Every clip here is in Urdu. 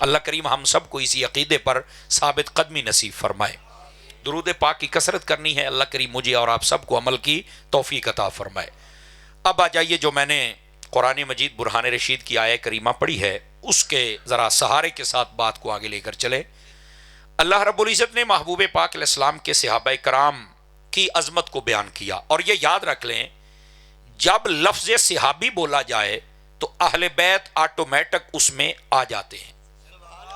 اللہ کریم ہم سب کو اسی عقیدے پر ثابت قدمی نصیب فرمائے۔ درود پاک کی کثرت کرنی ہے، اللہ کریم مجھے اور آپ سب کو عمل کی توفیق عطا فرمائے۔ اب آ جائیے، جو میں نے قرآن مجید برہان رشید کی آیہ کریمہ پڑھی ہے اس کے ذرا سہارے کے ساتھ بات کو آگے لے کر چلے۔ اللہ رب العزت نے محبوب پاک علیہ السلام کے صحابہ کرام کی عظمت کو بیان کیا، اور یہ یاد رکھ لیں جب لفظ صحابی بولا جائے تو اہل بیت آٹومیٹک اس میں آ جاتے ہیں،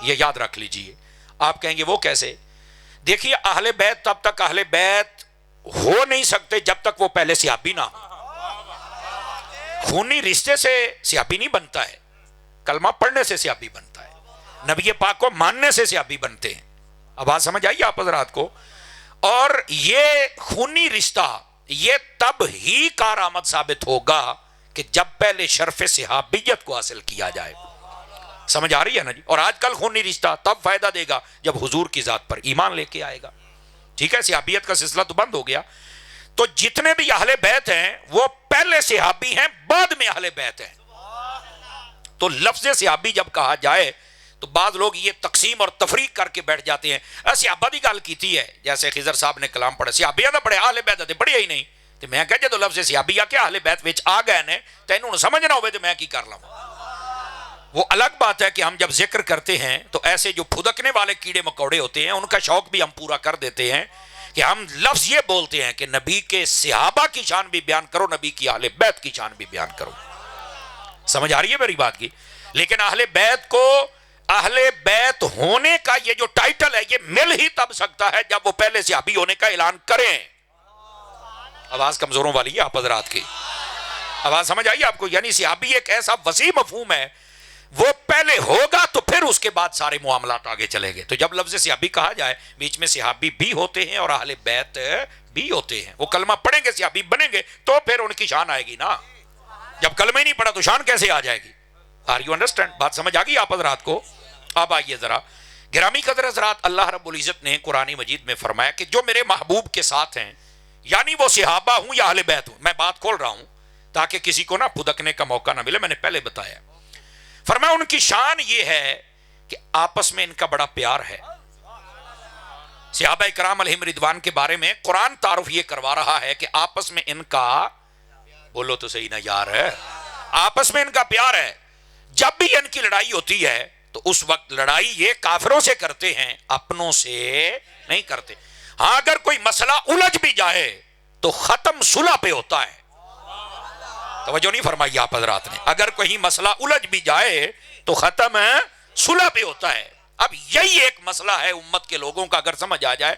یہ یاد رکھ لیجئے۔ آپ کہیں گے وہ کیسے؟ دیکھیے، اہل بیت تب تک اہل بیت ہو نہیں سکتے جب تک وہ پہلے صحابی نہ ہو۔ خونی رشتے سے صحابی نہیں بنتا ہے، کلمہ پڑھنے سے صحابی بنتا ہے، نبی پاک کو ماننے سے صحابی بنتے ہیں۔ اب بات سمجھ آئیے آپ حضرات کو؟ اور یہ خونی رشتہ یہ تب ہی کارآمد ثابت ہوگا کہ جب پہلے شرف صحابیت کو حاصل کیا جائے۔ سمجھ آ رہی ہے نا جی؟ اور آج کل خونی رشتہ تب فائدہ دے گا جب حضور کی ذات پر ایمان لے کے آئے گا۔ ٹھیک ہے، صحابیت کا سلسلہ تو بند ہو گیا۔ تو جتنے بھی اہل بیت ہیں وہ پہلے صحابی ہیں، بعد میں اہل بیت ہیں۔ تو لفظ صحابی جب کہا جائے تو بعض لوگ یہ تقسیم اور تفریق کر کے بیٹھ جاتے ہیں، صحابہ دی گل کیتی ہے، جیسے خضر صاحب نے کلام پڑھا صحابیاں دا پڑھے اہل بیت تے پڑھیا ہی نہیں۔ تو میں کہا جدو لفظ صحابی آ کے اہل بیت وچ آ گئے نے تے انہوں سمجھنا ہوئے تو میں کی کر لوں۔ وہ الگ بات ہے کہ ہم جب ذکر کرتے ہیں تو ایسے جو پھدکنے والے کیڑے مکوڑے ہوتے ہیں ان کا شوق بھی ہم پورا کر دیتے ہیں کہ ہم لفظ یہ بولتے ہیں کہ نبی کے صحابہ کی شان بھی بیان کرو، نبی کی اہل بیت کی شان بھی بیان کرو۔ سمجھ آ رہی ہے میری بات کی؟ لیکن اہل بیت کو اہل بیت ہونے کا یہ جو ٹائٹل ہے یہ مل ہی تب سکتا ہے جب وہ پہلے صحابی ہونے کا اعلان کریں۔ آواز کمزوروں والی ہے آپ حضرات کی؟ آواز سمجھ آئی آپ کو؟ یعنی صحابی ایک ایسا وسیع مفہوم ہے، وہ پہلے ہوگا تو پھر اس کے بعد سارے معاملات آگے چلیں گے۔ تو جب لفظ صحابی کہا جائے بیچ میں صحابی بھی ہوتے ہیں اور اہل بیت بھی ہوتے ہیں۔ وہ کلمہ پڑھیں گے صحابی بنیں گے تو پھر ان کی شان آئے گی نا۔ جب کلمہ ہی نہیں پڑھا تو شان کیسے آ جائے گی؟ Are you understand? بات سمجھ آ گئی آپ حضرات کو؟ اب آئیے ذرا گرامی قدر حضرات، اللہ رب العزت نے قرآن مجید میں فرمایا کہ جو میرے محبوب کے ساتھ ہیں، یعنی وہ صحابہ ہوں یا اہل بیت ہوں، میں بات کھول رہا ہوں تاکہ کسی کو نہ پھدکنے کا موقع نہ ملے، میں نے پہلے بتایا۔ فرمایا ان کی شان یہ ہے کہ آپس میں ان کا بڑا پیار ہے۔ صحابہ کرام علیہم رضوان کے بارے میں قرآن تعارف یہ کروا رہا ہے کہ آپس میں ان کا، بولو تو صحیح نا یار، ہے آپس میں ان کا پیار ہے۔ جب بھی ان کی لڑائی ہوتی ہے تو اس وقت لڑائی یہ کافروں سے کرتے ہیں، اپنوں سے نہیں کرتے۔ ہاں اگر کوئی مسئلہ الجھ بھی جائے تو ختم صلح پہ ہوتا ہے۔ توجہ نہیں فرمائی آپ حضرات نے؟ اگر کوئی مسئلہ الجھ بھی جائے تو ختم صلح پہ ہوتا ہے۔ اب یہی ایک مسئلہ ہے امت کے لوگوں کا، اگر سمجھ آ جائے۔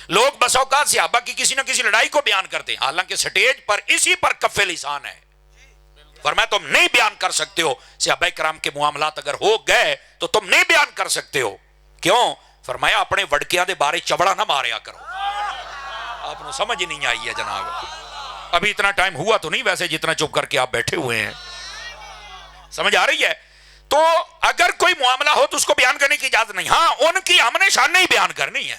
لوگ بس اوقات صحابہ کی کسی نہ کسی لڑائی کو بیان کرتے ہیں، حالانکہ سٹیج پر اسی پر کف لسان ہے۔ فرمایا تم نہیں بیان کر سکتے ہو، صحابہ کرام کے معاملات اگر ہو گئے تو تم نہیں بیان کر سکتے ہو۔ کیوں؟ فرمایا اپنے وڑکیاں دے بارے چبڑا نہ ماریا کرو۔ آپ نے سمجھ نہیں آئی ہے جناب؟ ابھی اتنا ٹائم ہوا تو نہیں ویسے جتنا چپ کر کے آپ بیٹھے ہوئے ہیں۔ سمجھ آ رہی ہے؟ تو اگر کوئی معاملہ ہو تو اس کو بیان کرنے کی اجازت نہیں، ہاں ان کی ہم نے شان نہیں بیان کرنی ہے۔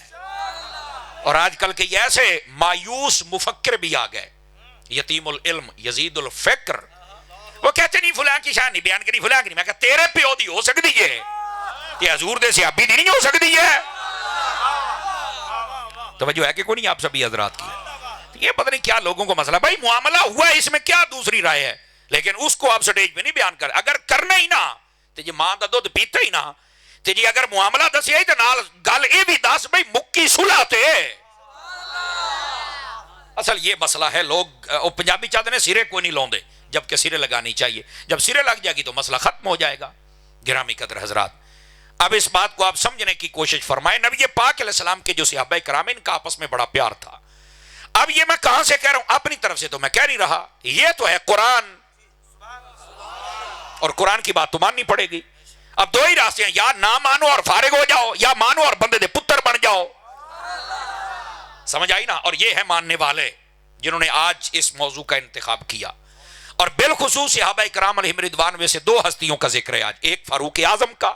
اور آج کل کے ایسے مایوس مفکر بھی آ گئے، یتیم العلم یزید الفکر، وہ کہتے نہیں فلاں کی شان نہیں بیان کرنی، فلاں کی نہیں۔ میں کہا تیرے پیو دی ہو سکتی ہے، کہ حضور دے صحابی دی نہیں ہو سکتی ہے؟ توجہ ہے کہ کوئی نہیں آپ سبھی حضرات کی؟ یہ پتہ نہیں کیا لوگوں کو مسئلہ، بھائی معاملہ ہوا ہے، اس میں کیا دوسری رائے ہے، لیکن اس کو آپ سٹیج پہ نہیں بیان کر۔ اگر کرنا ہی نہ تو جی ماں دا دودھ پیتا ہی نہ تو جی اگر معاملہ دسیا ہی تو نال گل یہ بھی دس بھائی مکی صلح تے۔ اصل یہ مسئلہ ہے، لوگ پنجابی چاہتے ہیں سرے کوئی نہیں لوندے، جبکہ سرے لگانی چاہیے۔ جب سرے لگ جائے گی تو مسئلہ ختم ہو جائے گا۔ گرامی قدر حضرات، اب اس بات کو آپ سمجھنے کی کوشش فرمائیں۔ نبی پاک علیہ السلام کے جو صحابہ کرام ان کا آپس میں بڑا پیار تھا۔ اب یہ میں کہاں سے کہہ رہا ہوں؟ اپنی طرف سے تو میں کہہ نہیں رہا، یہ تو ہے قرآن، اور قرآن کی بات تو ماننی پڑے گی۔ اب دو ہی راستے ہیں، یا نہ مانو اور فارغ ہو جاؤ، یا مانو اور بندے دے پتر بن جاؤ۔ سمجھ آئی نا؟ اور یہ ہے ماننے والے جنہوں نے آج اس موضوع کا انتخاب کیا، اور بالخصوص صحابہ کرام علیہم رضوان میں سے دو ہستیوں کا ذکر ہے آج، ایک فاروق اعظم کا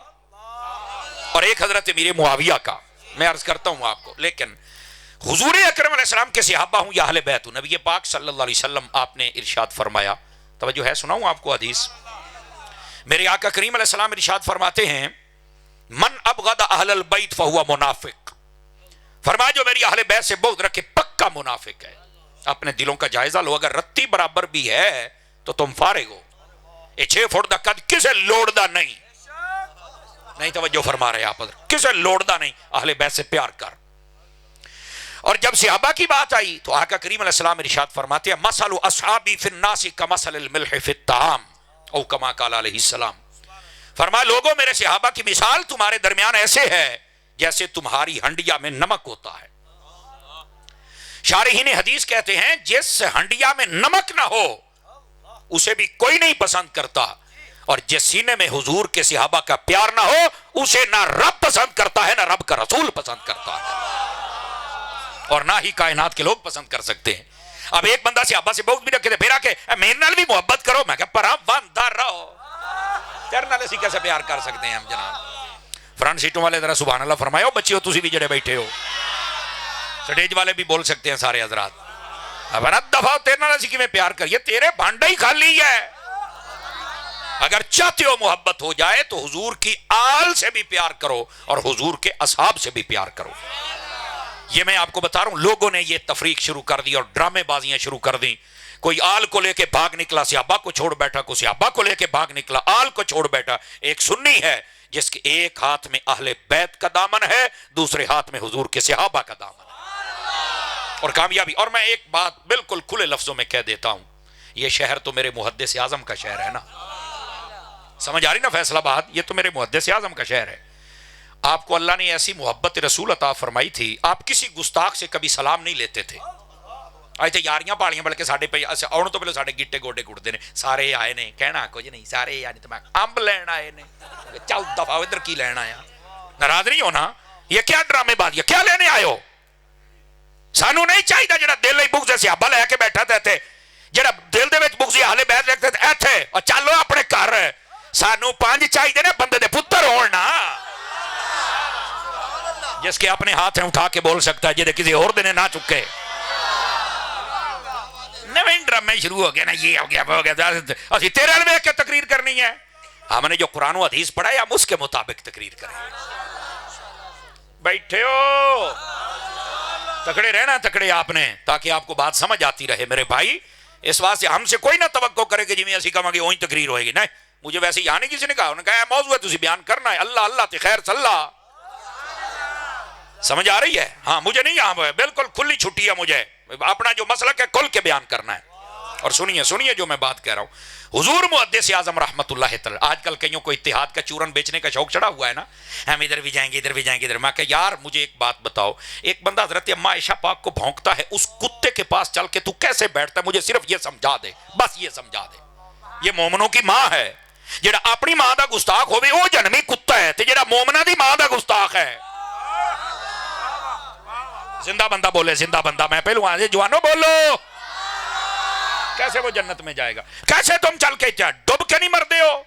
اور ایک حضرت امیر معاویہ کا۔ میں عرض کرتا ہوں آپ کو، لیکن حضور اکرم علیہ السلام کے صحابہ ہوں یا اہل بیت ہوں، نبی پاک صلی اللہ علیہ وسلم آپ نے ارشاد فرمایا، توجہ ہے سناؤں آپ کو حدیث؟ میرے آقا کریم علیہ السلام ارشاد فرماتے ہیں من ابغض اہل البیت فہو منافق، فرمایا جو میری اہل بیت سے بغض رکھے پکا منافق ہے۔ اپنے دلوں کا جائزہ لو، اگر رتی برابر بھی ہے تو تم فارغ ہو۔ یہ 6 فٹ دا قد کسے لوڑدا نہیں توجہ فرما رہے آپ، کسے لوڑدا نہیں، اہل بیت سے پیار کر۔ اور جب صحابہ کی بات آئی تو آقا کریم علیہ السلام ارشاد فرماتے ہیں مثل اصحابی فی الناس کمثل الملح فی الطعام، او کما قال علیہ السلام، فرمایا لوگوں میرے صحابہ کی مثال تمہارے درمیان ایسے ہے جیسے تمہاری ہنڈیا میں نمک ہوتا ہے۔ شارحین حدیث کہتے ہیں جس ہنڈیا میں نمک نہ ہو اسے بھی کوئی نہیں پسند کرتا، اور جس سینے میں حضور کے صحابہ کا پیار نہ ہو اسے نہ رب پسند کرتا ہے نہ رب کا رسول پسند کرتا ہے، اور نہ ہی کائنات کے لوگ پسند کر سکتے ہیں۔ اب ایک بندہ صحابہ سے بغض بھی رکھے تھے، پھر آ کے میرے نال بھی محبت کرو، میں کہا پرام باندھا رہو، تیرے نال اسی کیسے پیار کر سکتے ہیں ہم جناب۔ فرنٹ سیٹوں والے ذرا سبحان اللہ فرمایا، بچے ہو تسی بھی جڑے بیٹھے ہو، سٹیج والے بھی بول سکتے ہیں سارے حضرات، اب رد دفعہ تیرے نال اسی کی میں پیار کریے، تیرے بھانڈا ہی خالی ہے۔ اگر چاہتے ہو محبت ہو جائے تو حضور کی آل سے بھی پیار کرو اور حضور کے اصحاب سے بھی پیار کرو۔ یہ میں آپ کو بتا رہا ہوں، لوگوں نے یہ تفریق شروع کر دی اور ڈرامے بازیاں شروع کر دی، کوئی آل کو لے کے بھاگ نکلا، صحابہ کو چھوڑ بیٹھا، کوئی صحابہ کو لے کے بھاگ نکلا، آل کو چھوڑ بیٹھا۔ ایک سنی ہے جس کے ایک ہاتھ میں اہل بیت کا دامن ہے، دوسرے ہاتھ میں حضور کے صحابہ کا دامن ہے، اور کامیابی۔ اور میں ایک بات بالکل کھلے لفظوں میں کہہ دیتا ہوں، یہ شہر تو میرے محدث اعظم کا شہر ہے نا، سمجھ آ رہی نا فیصل آباد، یہ تو میرے محدث اعظم کا شہر ہے۔ آپ کو اللہ نے ایسی محبت رسول عطا فرمائی تھی، آپ کسی گستاخ سے کبھی سلام نہیں لیتے تھے۔ آئے تھے یاریاں پاڑیاں بلکہ ساڑھے پہ آؤن تو پہلے ساڑھے گٹے گوڑے گھڑتے نے، سارے آئے نے، کہنا کچھ نہیں، سارے آئے تو میں امب لین آئے نے، چل دفعہ ادھر کی لین آیا، ناراض نہیں ہونا، یہ کیا ڈرامے بازی، کیا لینے آئے ہو؟ سانو نہیں چاہیے جڑا دل ہی بغض صحابہ لے کے بیٹھا تھے، جڑا دل دے وچ بغض اہل بیت رکھتے تھے ایتھے، اور چلو اپنے گھر، سانو 5 چاہیے نا بندے دے پتر ہونا، جس کے اپنے ہاتھ ہیں اٹھا کے بول سکتا ہے، جدے کسی اور دنے نہ چکے۔ نویں ڈرامے شروع ہو گیا نا، یہ ہو گیا وہ ہو گیا، اسی تیرے علمے کے تقریر کرنی ہے، ہم نے جو قرآن و حدیث پڑھا ہے ہم اس کے مطابق تقریر کریں۔ بیٹھے ہو تکڑے رہنا، تکڑے آپ نے، تاکہ آپ کو بات سمجھ آتی رہے میرے بھائی۔ اس واسطے ہم سے کوئی نہ توقع کرے کہ جی میں اسی کہاں گے وہیں تقریر ہوئے گی، نہیں، مجھے ویسے یہاں نہیں کسی نے کہا، انہوں نے کہا موضوع ہے تسی بیان کرنا ہے، اللہ اللہ تے خیر صلی اللہ، سمجھ آ رہی ہے؟ ہاں مجھے نہیں یہاں ہے، بالکل کھلی چھٹی ہے، مجھے اپنا جو مسلک ہے کھل کے بیان کرنا ہے۔ اور سنیے جو میں بات کہہ رہا ہوں، حضور محدث اعظم رحمت اللہ تعالی، آج کل کئیوں کو اتحاد کا چورن بیچنے کا شوق چڑھا ہوا ہے نا، ہم ادھر بھی جائیں گے ادھر بھی جائیں گے ادھر، میں کہ یار مجھے ایک بات بتاؤ، ایک بندہ حضرت اما عائشہ پاک کو بھونکتا ہے، اس کتے کے پاس چل کے تو کیسے بیٹھتا ہے؟ مجھے صرف یہ سمجھا دے، بس یہ سمجھا دے۔ یہ مومنوں کی ماں ہے، جڑا اپنی ماں دا گستاخ ہوئے وہ جنمی کتا ہے، تے جڑا مومنہ دی ماں دا گستاخ ہے، زندہ بندہ بولے، زندہ بندہ، میں پہلو آنے جوانوں بولو، کیسے وہ جنت میں جائے گا؟ کیسے تم چل کے ڈب کے نہیں مردے ہو؟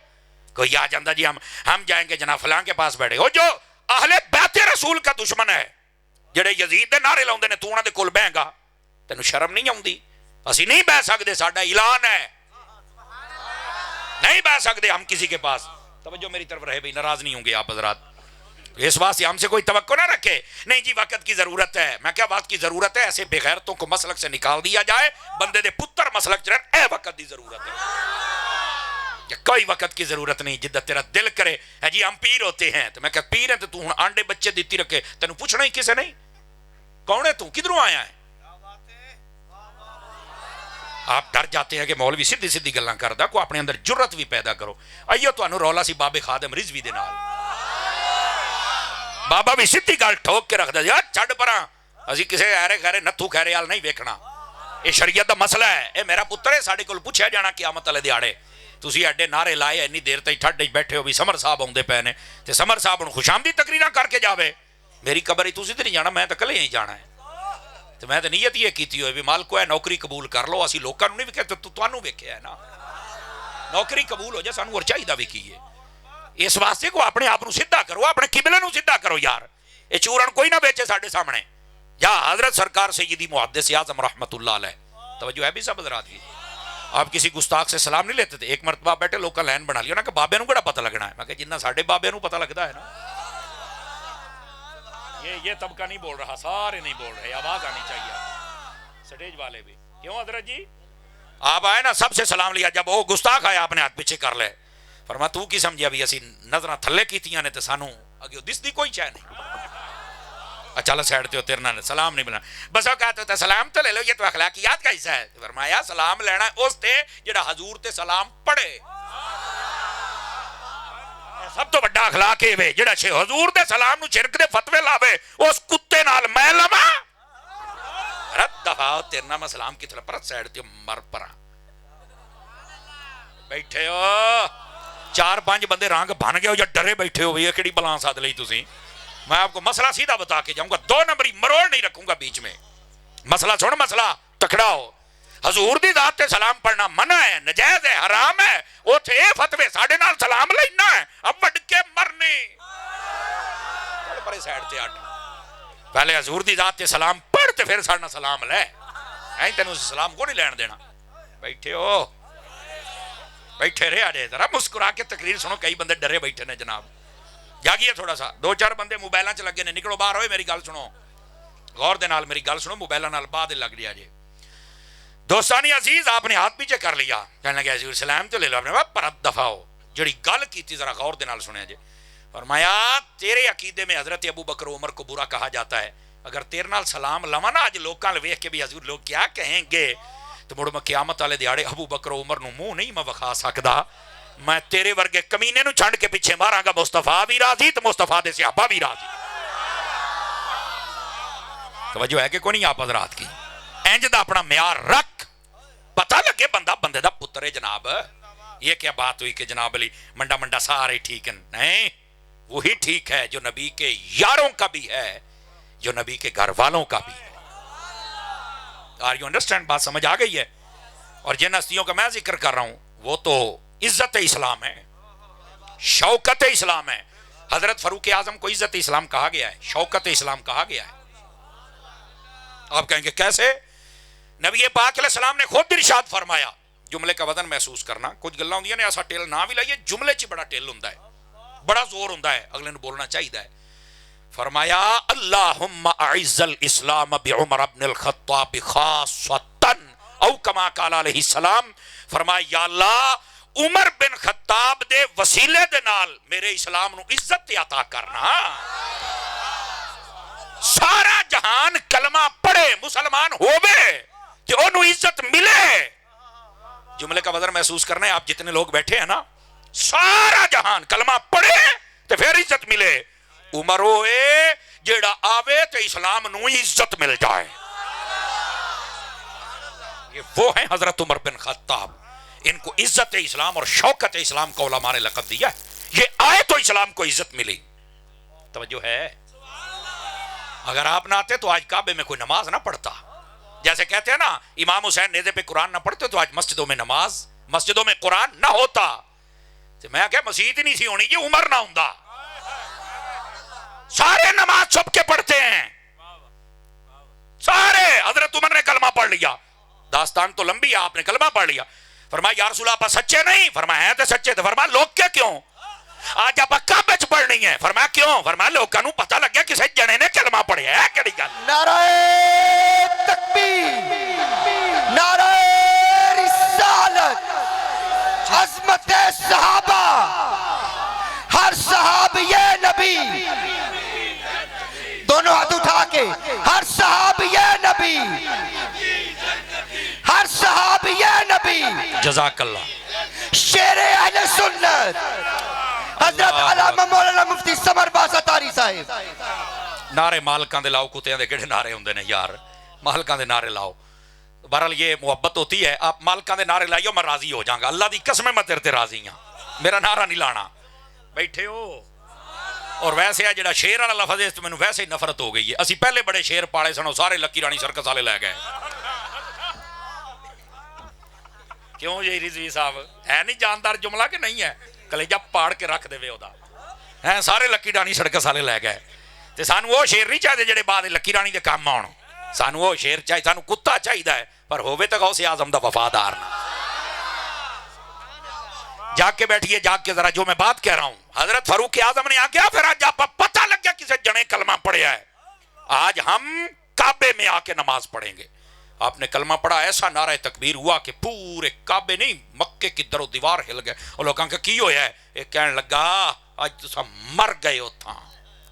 کوئی آ جاندہ جی ہم جائیں گے جناب فلان کے پاس بیٹھے ہو، جو اہل بیت رسول کا دشمن ہے، جڑے یزید دے نعرے لاؤندے نے تو انہاں دے کول بہن گا، تینوں شرم نہیں آؤندی؟ اسی نہیں بہ سکدے، ساڈا اعلان ہے، نہیں بہ سکدے ہم کسی کے پاس۔ توجہ میری طرف رہے بھئی، ناراض نہیں ہوں گے آپ حضرات، اس واسطے ہم سے کوئی توقع نہ رکھے، نہیں جی وقت کی ضرورت ہے، میں کیا وقت کی ضرورت ہے؟ ایسے بے غیرتوں کو مسلک سے نکال دیا جائے، بندے دے پتر مسلک چرن، اے وقت دی ضرورت ہے، کوئی وقت کی ضرورت نہیں، جدہ تیرا دل کرے ہے جی ہم پیر ہوتے ہیں، تو میں کہا پیر ہیں تو تو آنڈے بچے دیتی رکھے، تینوں پوچھنا ہی کسے نہیں؟ کون ہے تو؟ کدھروں آیا ہے؟ آپ ڈر جاتے ہیں کہ مولوی سیدھی گلاں کردا، کو اپنے اندر جرت بھی پیدا کرو۔ ایو تو انو رولا سی بابے خادم رضوی دے نال، بابا بھی سیدھی گل ٹھوک کے رکھ دیا، چھڑ پراں، اسی کسے ایرے خیرے نتھو خیرے حال نہیں ویکھنا، یہ شریعت دا مسئلہ ہے، اے میرا پتر ہے، ساڑھے کل پوچھا جانا قیامت والے دیاڑے، تسی ایڈے نعرے لائے اتنی دیر تک ٹھڈ بیٹھے ہو بھی سمر صاحب آؤندے پے نے، تے سمر صاحب ہن خوشامدی تقریراں کر کے جاوے، میری قبر ہی تسی تے نہیں جانا، میں تے کلے ہی جانا ہے، تے میں تے نیت یہ کیتی ہوئے بھی مالکو ہے نوکری قبول کر لو، اسی لوکاں نوں نہیں ویکھیا تے تانوں ویکھیا ہے نا، نوکری قبول ہو جائے سانوں اور چاہیدا بھی کی ہے، اس واسطے کو اپنے آپ نوں سیدھا کرو، اپنے قبلے نوں سیدھا کرو یار، یہ چورن کوئی نہ بیچے ساڑھے سامنے، یا حضرت سرکار سیدی محدث اعظم رحمت اللہ علیہ، توجہ ہے بھی سب حضرات کی، آپ کسی گستاخ سے سلام نہیں لیتے تھے، ایک مرتبہ بیٹھے لوکاں لین بنا لیا نا کہ بابے نوں کیڑا پتہ لگنا ہے، میں کہ جنہ ساڑھے بابے نوں پتہ لگتا ہے نا، یہ طبقہ نہیں بول رہا، سارے نہیں بول رہے، آواز آنی چاہیے سٹیج والے بھی. کیوں حضرت جی آپ آئے نا سب سے سلام لیا، جب وہ گستاخ آیا آپ نے ہاتھ پیچھے کر لے. فرما تو کی سمجھیا بھی اسی نظراں تھلے کیتیاں نے تے سانو اگے دس دی کوئی شے نہیں. چل سائڈ تے تیرے نال سلام نہیں ملنا. بس وہ کہتے ہوتے سلام تو لے لو، یہ تو اخلاقیات کا حصہ ہے. فرمایا سلام لینا اس تے جڑا حضور تے سلام پڑھے. سب تو بڑا اخلاق ہے وے جڑا حضور دے سلام نو شرک دے فتوی لاوے اس کتے نال میں لواں. رد دفاع تیرے نال میں سلام کی طرف پرت سائڈ تے مر پراں بیٹھے ہو. 4-5 بندے رنگ بن گئے ہو یا ڈرے بیٹھے ہو. یہ کیڑی بلاں ساتھ لئی تسی. میں آپ کو مسئلہ سیدھا بتا کے جاؤں گا، 2 نمبری مروڑ نہیں رکھوں گا بیچ میں. مسئلہ چھوڑ، مسئلہ تکڑا ہو. حضور دی ذات تے سلام پڑھنا منع ہے، نجائز ہے، حرام ہے. اوتھے اے فتوی ساڈے نال سلام لینا ہے، اب وڈ کے مرنے. چل پرے سائڈ تے ہٹ. پہلے حضور دی ذات تے سلام پڑھ تے پھر ساڈا سلام لے. ایں تینوں سلام کو نہیں لین دینا. بیٹھے ہو، بیٹھے رہے آجے ذرا مسکرا کے تقریر سنو. کئی بندے ڈرے بیٹھے نے جناب. جاگیے تھوڑا سا. 2-4 بندے موبائلاں چ لگے نے، نکلو باہر ہوئے. میری گل سنو غور دے نال، میری گل سنو. موبائلاں نال بعد لگ جیا جے. دوستانی عزیز آپ نے ہاتھ پیچھے کر لیا، کہنے لگے حضور سلام تو لے لو. آپ نے پرت دفاع ہو. جڑی گل کیتی ذرا غور دے نال سنیا جے. فرمایا تیرے عقیدے میں حضرت ابو بکر و عمر کو برا کہا جاتا ہے. اگر تیرے نال سلام لواں نا اج لوکاں ال ویکھ کے بھی حضور لوگ کیا کہیں گے، تو مڑ میں قیامت والے دیہاڑے ابو بکر و عمر نو منہ نہیں میں وکھا سکدا. میں تیرے ورگے کمینے نو چھنڈ کے پیچھے ماراں گا. مصطفیٰ بھی راضی تو مصطفیٰ دے صحابہ بھی راضی. توجہ ہے کہ کوئی نہیں آپ حضرات کی؟ انج دا اپنا معیار رکھ، پتہ لگے بندہ بندے دا پتر ہے جناب. یہ کیا بات ہوئی کہ جناب علی منڈا منڈا سارے ٹھیک ہیں؟ نہیں، وہی ٹھیک ہے جو نبی کے یاروں کا بھی ہے، جو نبی کے گھر والوں کا بھی ہے. Are you understand? بات سمجھ آ گئی ہے؟ اور جن ہستیوں کا میں ذکر کر رہا ہوں وہ تو عزت اسلام ہے، شوکت اسلام ہے. حضرت فاروق اعظم کو عزت اسلام کہا گیا ہے، شوکت اسلام کہا گیا ہے. آپ کہیں گے کیسے؟ نبی پاک علیہ السلام نے خود ارشاد فرمایا، جملے کا وزن محسوس کرنا. کچھ گلاں ہوندیاں نے ایسا ٹیل نہ بھی لائیے، جملے چ بڑا ٹیل ہوندا ہے، بڑا زور ہوندا ہے، اگلے نے بولنا چاہیے. فرمایا اللہم اعز الاسلام بعمر بن الخطاب خاصتا او کما قال علیہ السلام. فرمایا یا اللہ عمر بن خطاب دے وسیلے دے نال میرے اسلام نو عزت عطا کرنا. سارا جہان کلمہ پڑھے مسلمان ہووے تے اونوں عزت ملے. جملے کا وزن محسوس کرنا ہے. آپ جتنے لوگ بیٹھے ہیں نا، سارا جہان کلمہ پڑھے تے پھر عزت ملے. عمر ہوئے جیڑا آوے تے اسلام نو عزت مل جائے. یہ وہ ہیں حضرت عمر بن خطاب. ان کو عزت اسلام اور شوکت اسلام کا علماء نے لقب دیا. یہ آئے تو اسلام کو عزت ملی. توجہ ہے؟ اگر آپ نہ آتے تو آج کعبے میں کوئی نماز نہ پڑھتا. جیسے کہتے ہیں نا امام حسین نیزے پہ قرآن نہ پڑھتے تو آج مسجدوں میں نماز، مسجدوں میں قرآن نہ ہوتا. تو میں کہا مسجد ہی نہیں سی ہونی، یہ عمر نہ ہوندا. سارے نماز چھپ کے پڑھتے ہیں، سارے. حضرت عمر نے کلمہ پڑھ لیا. داستان تو لمبی ہے، آپ نے کلمہ پڑھ لیا. فرمایا یا رسول اللہ آپ سچے نہیں؟ فرمایا ہیں تو سچے تھے. فرمایا لوگ کیا کیوں آج آپ کعبے وچ پڑھنی ہے؟ فرمایا کیوں؟ فرمایا لوگوں کو پتہ لگ گیا کسی جنے نے کلمہ پڑھیا ہے. کیڑی گل؟ نعرہ تکبیر، نعرہ رسالت، عظمت صحابہ، ہر صحابی نبی، دونوں ہاتھ اٹھا کے ہر صحابی نبی، ہر صحابی نبی. جزاک اللہ. شیر اہل سنت حضرت علامہ مولانا مفتی سمر باز اتاری صاحب. نعرے مالکاں دے لاؤ، کتیاں دے کیڑے نعرے ہوندے نے یار؟ مالکاں دے نعرے لاؤ. بہرحال یہ محبت ہوتی ہے. آپ مالکاں دے نعرے لائیو میں راضی ہو جاؤں گا. اللہ دی قسم میں تیرے تے راضی ہاں. میرا نعرہ نہیں لانا. بیٹھے ہو؟ اور ویسے ہے جڑا شیر والا لفظ ہے اس تو مینوں ویسے ہی نفرت ہو گئی ہے. اسی پہلے بڑے شیر پالے سنو، سارے لکی رانی سرکس والے لے گئے. کیوں جی رضوی صاحب ہے نہیں جاندار جملہ کہ نہیں ہے؟ کلیجہ پاڑ کے رکھ دے وے ادا ہے. سارے لکی رانی سرکس والے لے گئے. تے سانو وہ شیر نہیں چاہیے جڑے بعد لکی رانی دے کام آن. سانو وہ شیر چاہیے، سانو کتا چاہیے ہے پر ہووے تے غوث اعظم دا وفادار نہ. جاگ کے بیٹھیے، جاگ کے ذرا جو میں بات کہہ رہا ہوں. حضرت فاروق اعظم نے آ گیا پھر آج آپ پتہ لگ گیا کسے جنے کلمہ پڑھیا ہے. آج ہم کعبے میں آ کے نماز پڑھیں گے. آپ نے کلمہ پڑھا, ایسا نعرہ تکبیر ہوا کہ پورے کعبے نہیں مکے کی در و دیوار ہل گئے. اور لوگوں کا کی ہویا ہے, ایک کہنے لگا آج تسا مر گئے ہو تھا,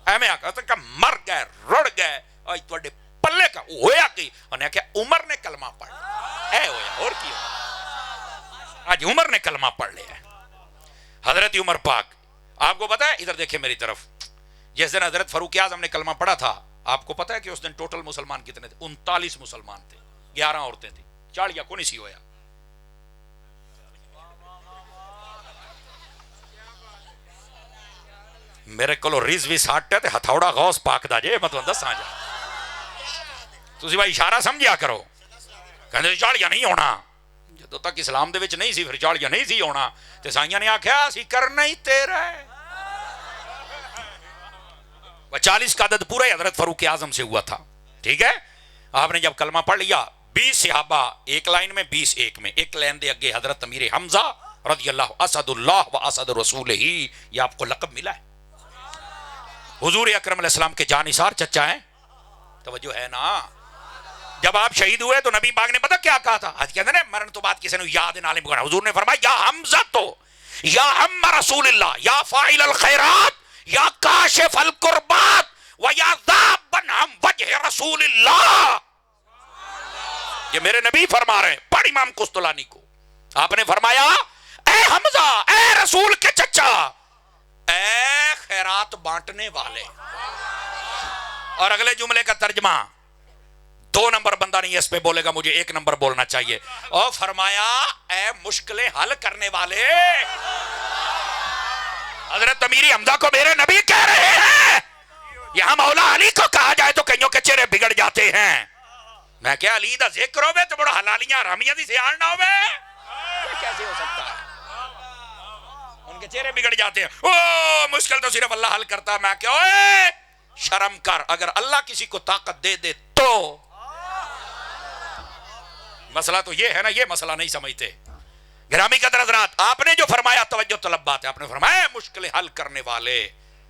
ایویں آکھا کہ مر گئے رڑ گئے, آج تواڈے پلے کا ہویا کی. انہیں کہا عمر نے کلمہ پڑھ اے ہویا, اور کی ہویا, آج عمر نے کلمہ پڑھ لیا. حضرت عمر پاک, آپ کو پتا ہے, ادھر دیکھیں میری طرف, جس دن حضرت فاروق اعظم نے کلمہ پڑھا تھا, آپ کو پتا ہے کہ اس دن ٹوٹل مسلمان کتنے تھے؟ 39 مسلمان تھے, 11 عورتیں تھیں, 40 کو نہیں سی ہویا. میرے کو رزوی ساٹھ ہے ہتھوڑا غوث پاک دا جے, میں تو دساں جا, تسی بھائی اشارہ سمجھیا کرو. کہندے 40 نہیں ہونا, جدوں تک اسلام دے وچ نہیں سی پھر 40 نہیں سی ہونا. تے سائیاں نے آکھیا اسی کرنا ہی تیرا ہے. 40 کا عدد پورا حضرت فاروق اعظم سے ہوا تھا. ٹھیک ہے, آپ نے جب کلمہ پڑھ لیا, 20 صحابہ ایک لائن میں, 20 ایک میں, ایک لائن دے اگے حضرت امیر حمزہ رضی اللہ, اسد اللہ و اسد رسول ہی, یہ آپ کو لقب ملا ہے. حضور اکرم علیہ السلام کے جانثار چچا ہیں, توجہ ہے نا. جب آپ شہید ہوئے تو نبی پاک نے پتہ کیا کہا تھا؟ آج کہتے ہیں مرن تو بعد کسی نے یاد نالم کرنا. حضور نے فرمایا یا حمزہ تو یا ہم رسول اللہ یا فاعل الخیرات یا کاشف القربات و یا ذابن ہم وجہ رسول اللہ. یہ میرے نبی فرما رہے ہیں, پڑھ امام قسطلانی کو. آپ نے فرمایا اے حمزہ, اے رسول کے چچا, اے خیرات بانٹنے والے. اور اگلے جملے کا ترجمہ, 2 نمبر بندہ نہیں اس پہ بولے گا, مجھے 1 نمبر بولنا چاہیے. اور فرمایا اے مشکلیں حل کرنے والے. حضرت امیر حمزہ کو میرے نبی کہہ رہے ہیں, یہاں مولا علی کو کہا جائے تو کئیوں کے چہرے بگڑ جاتے ہیں. میں کیا علی دا ذکر ہوئے تو بڑا حلالیاں رامیاں دی سیان نہ ہوئے, کیسے ہو سکتا ہے؟ ان کے چہرے بگڑ جاتے ہیں. او مشکل تو صرف اللہ حل کرتا ہے. میں کیا اوے شرم کر, اگر اللہ کسی کو طاقت دے دے تو. مسئلہ تو یہ ہے نا, یہ مسئلہ نہیں سمجھتے. گرامی قدر حضرات, آپ نے جو فرمایا توجہ طلب بات ہے. آپ نے فرمایا مشکلیں حل کرنے والے.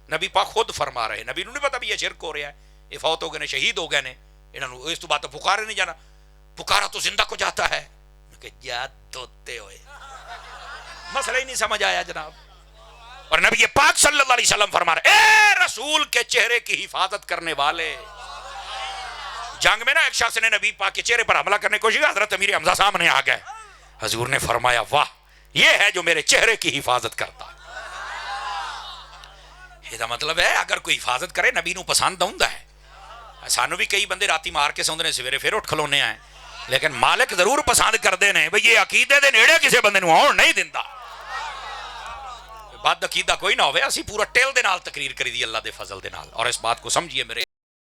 نبی پاک خود فرما رہے, نبی نے پتا بھی یہ شرک ہو رہا ہے, یہ فوت ہو گئے نے, شہید ہو گئے نے, انہوں نے اس تو بات پکارے نہیں جانا, پکارا تو زندہ کو جاتا ہے. کہ جات توتے ہوئے, مسئلہ ہی نہیں سمجھ آیا جناب. اور نبی پاک صلی اللہ علیہ وسلم فرما رہے اے رسول کے چہرے کی حفاظت کرنے والے. جنگ میں نا ایک شخص نے نبی پاک کے چہرے پر حملہ کرنے کی کوشش کی, حضرت امیر حمزہ سامنے آ گئے. حضور نے فرمایا واہ, یہ ہے جو میرے چہرے کی حفاظت کرتا ہے. یہ مطلب ہے اگر کوئی حفاظت کرے نبی نو پسند ہوندا ہے. سانو بھی کئی بندے راتی مار کے سوندے نے, سویرے پھر اٹھ کھلونے آئے, لیکن مالک ضرور پسند کردے نے بھئی یہ عقیدے دے نیڑے کسی بندے نو آن نہیں دیندا. بد عقیدہ کوئی نہ ہوئے, اسی پورا ٹیل دے نال تقریر کری دی اللہ دے فضل دے نال. اور اس بات کو سمجھیے میرے